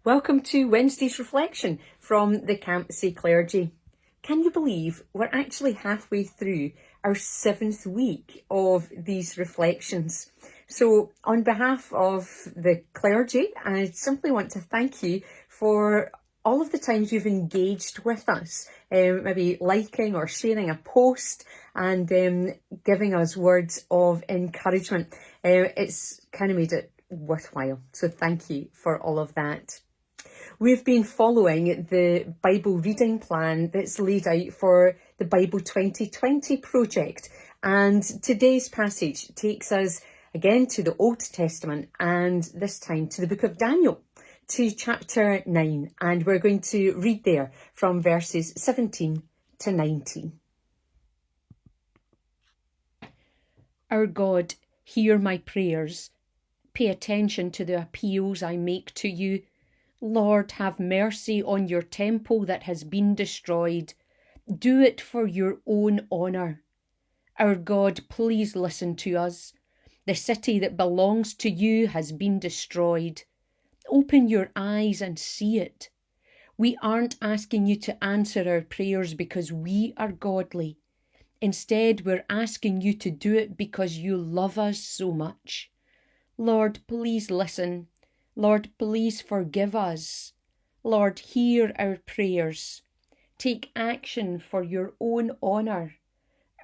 Welcome to Wednesday's reflection from the Campsie Clergy. Can you believe we're actually halfway through our 7th week of these reflections? So on behalf of the clergy, I simply want to thank you for all of the times you've engaged with us, maybe liking or sharing a post and giving us words of encouragement. It's kind of made it worthwhile. So thank you for all of that. We've been following the Bible reading plan that's laid out for the Bible 2020 project. And today's passage takes us again to the Old Testament and this time to the book of Daniel, to chapter 9. And we're going to read there from verses 17 to 19. Our God, hear my prayers. Pay attention to the appeals I make to you. Lord, have mercy on your temple that has been destroyed. Do it for your own honour. Our God, please listen to us. The city that belongs to you has been destroyed. Open your eyes and see it. We aren't asking you to answer our prayers because we are godly. Instead, we're asking you to do it because you love us so much. Lord, please listen. Lord, please forgive us. Lord, hear our prayers. Take action for your own honour.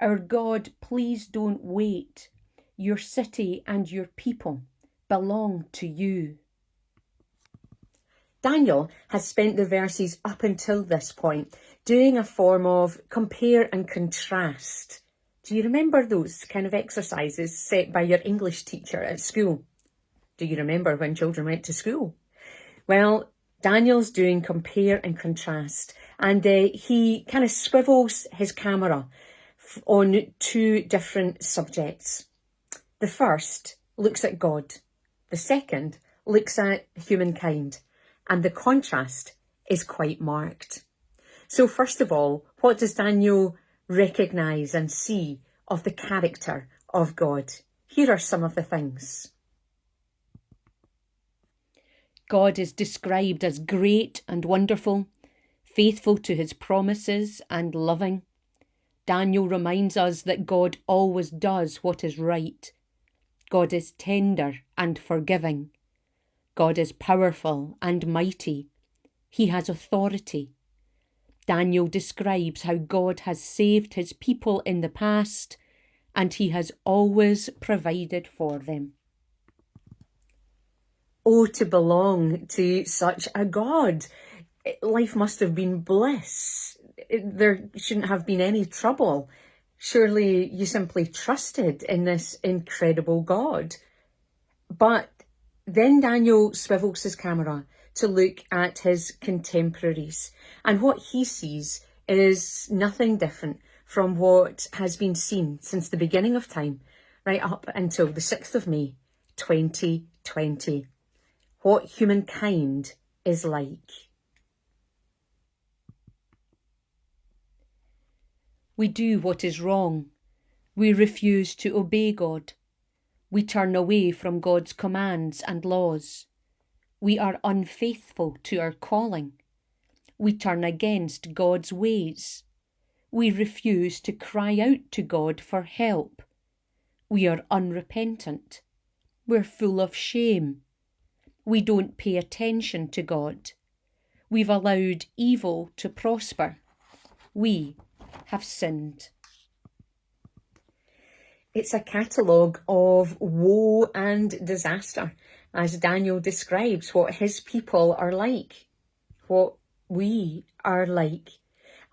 Our God, please don't wait. Your city and your people belong to you. Daniel has spent the verses up until this point doing a form of compare and contrast. Do you remember those kind of exercises set by your English teacher at school? Do you remember when children went to school? Well, Daniel's doing compare and contrast, and he kind of swivels his camera on two different subjects. The first looks at God. The second looks at humankind, and the contrast is quite marked. So first of all, what does Daniel recognise and see of the character of God? Here are some of the things. God is described as great and wonderful, faithful to his promises and loving. Daniel reminds us that God always does what is right. God is tender and forgiving. God is powerful and mighty. He has authority. Daniel describes how God has saved his people in the past, and he has always provided for them. Oh, to belong to such a God. Life must have been bliss. There shouldn't have been any trouble. Surely you simply trusted in this incredible God. But then Daniel swivels his camera to look at his contemporaries, and what he sees is nothing different from what has been seen since the beginning of time, right up until the 6th of May, 2020. What humankind is like. We do what is wrong. We refuse to obey God. We turn away from God's commands and laws. We are unfaithful to our calling. We turn against God's ways. We refuse to cry out to God for help. We are unrepentant. We're full of shame. We don't pay attention to God. We've allowed evil to prosper. We have sinned. It's a catalogue of woe and disaster, as Daniel describes what his people are like, what we are like.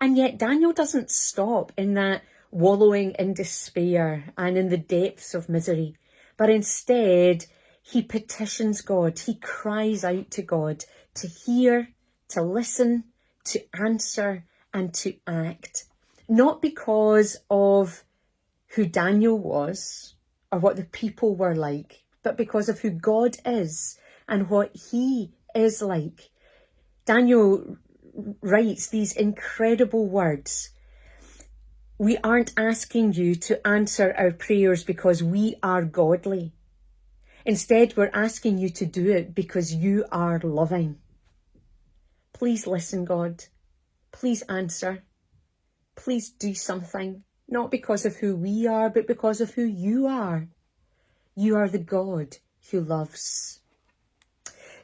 And yet Daniel doesn't stop in that wallowing in despair and in the depths of misery, but instead he petitions God, he cries out to God to hear, to listen, to answer and to act. Not because of who Daniel was or what the people were like, but because of who God is and what he is like. Daniel writes these incredible words. We aren't asking you to answer our prayers because we are godly. Instead, we're asking you to do it because you are loving. Please listen, God. Please answer. Please do something, not because of who we are, but because of who you are. You are the God who loves.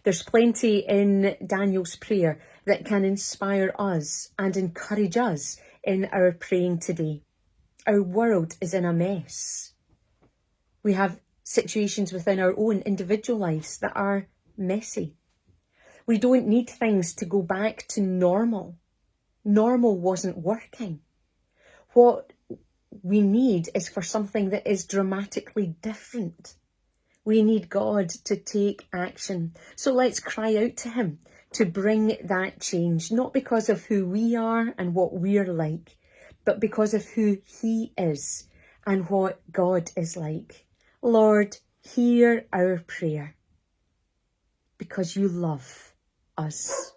There's plenty in Daniel's prayer that can inspire us and encourage us in our praying today. Our world is in a mess. We have situations within our own individual lives that are messy. We don't need things to go back to normal. Normal wasn't working. What we need is for something that is dramatically different. We need God to take action. So let's cry out to him to bring that change, not because of who we are and what we're like, but because of who he is and what God is like. Lord, hear our prayer because you love us.